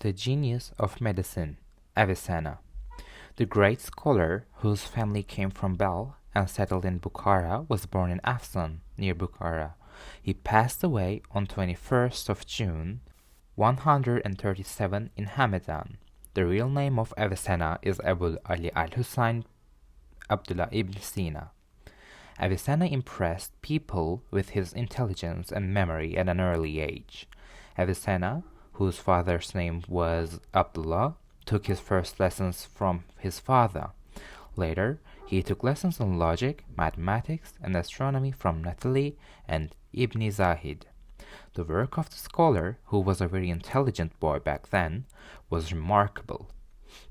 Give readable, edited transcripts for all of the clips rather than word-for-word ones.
The genius of medicine, Avicenna. The great scholar, whose family came from Belh and settled in Bukhara, was born in Afsan, near Bukhara. He passed away on 21st of June, 137 in Hamedan. The real name of Avicenna is Ebu'l-Ali al-Husayn Abdullah Ibn Sina. Avicenna impressed people with his intelligence and memory at an early age. Avicenna, whose father's name was Abdullah, took his first lessons from his father. Later, he took lessons on logic, mathematics, and astronomy from Natili and Ibn-i Zahid. The work of the scholar, who was a very intelligent boy back then, was remarkable.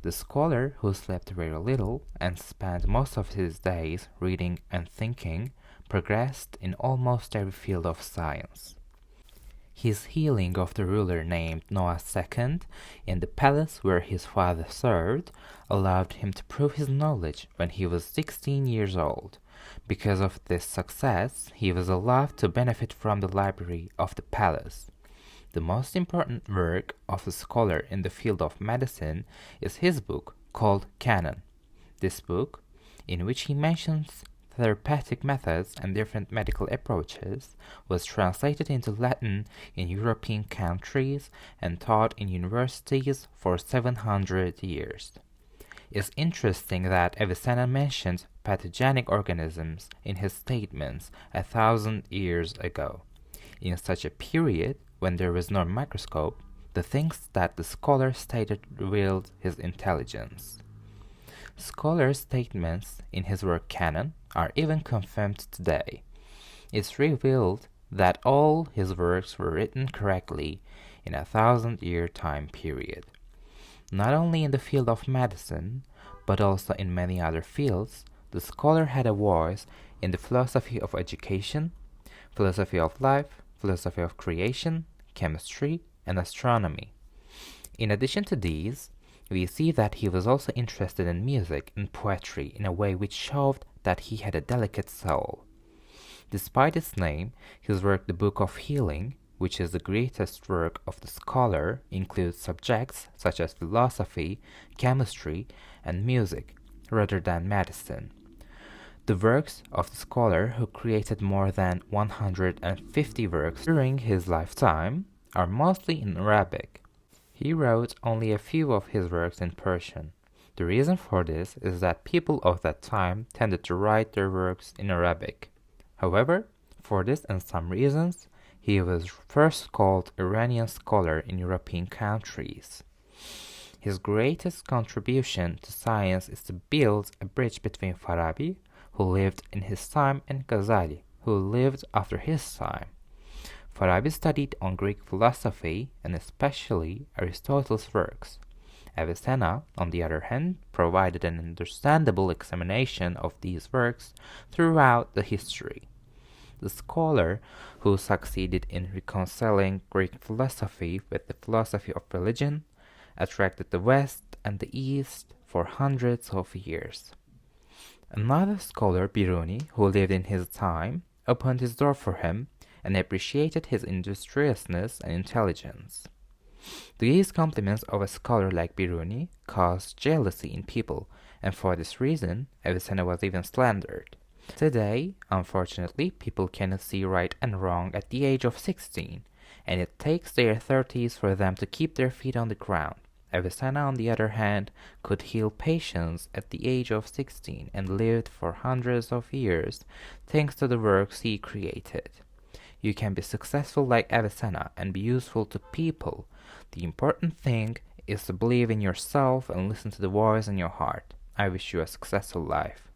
The scholar, who slept very little and spent most of his days reading and thinking, progressed in almost every field of science. His healing of the ruler named Noah II in the palace where his father served allowed him to prove his knowledge when he was 16 years old. Because of this success, he was allowed to benefit from the library of the palace. The most important work of a scholar in the field of medicine is his book called Canon. This book, in which he mentions therapeutic methods and different medical approaches, was translated into Latin in European countries and taught in universities for 700 years. It's interesting that Avicenna mentioned pathogenic organisms in his statements 1,000 years ago. In such a period, when there was no microscope, the things that the scholar stated revealed his intelligence. Scholar's statements in his work Canon are even confirmed today. It's revealed that all his works were written correctly in a 1,000-year time period. Not only in the field of medicine, but also in many other fields, the scholar had a voice in the philosophy of education, philosophy of life, philosophy of creation, chemistry, and astronomy. In addition to these, we see that he was also interested in music and poetry in a way which showed that he had a delicate soul. Despite its name, his work The Book of Healing, which is the greatest work of the scholar, includes subjects such as philosophy, chemistry, and music, rather than medicine. The works of the scholar, who created more than 150 works during his lifetime, are mostly in Arabic. He wrote only a few of his works in Persian. The reason for this is that people of that time tended to write their works in Arabic. However, for this and some reasons, he was first called Iranian scholar in European countries. His greatest contribution to science is to build a bridge between Farabi, who lived in his time, and Ghazali, who lived after his time. Farabi studied on Greek philosophy and especially Aristotle's works. Avicenna, on the other hand, provided an understandable examination of these works throughout the history. The scholar, who succeeded in reconciling Greek philosophy with the philosophy of religion, attracted the West and the East for hundreds of years. Another scholar, Biruni, who lived in his time, opened his door for him and appreciated his industriousness and intelligence. These compliments of a scholar like Biruni caused jealousy in people, and for this reason, Avicenna was even slandered. Today, unfortunately, people cannot see right and wrong at the age of 16, and it takes their 30s for them to keep their feet on the ground. Avicenna, on the other hand, could heal patients at the age of 16 and lived for hundreds of years thanks to the works he created. You can be successful like Avicenna and be useful to people. The important thing is to believe in yourself and listen to the voice in your heart. I wish you a successful life.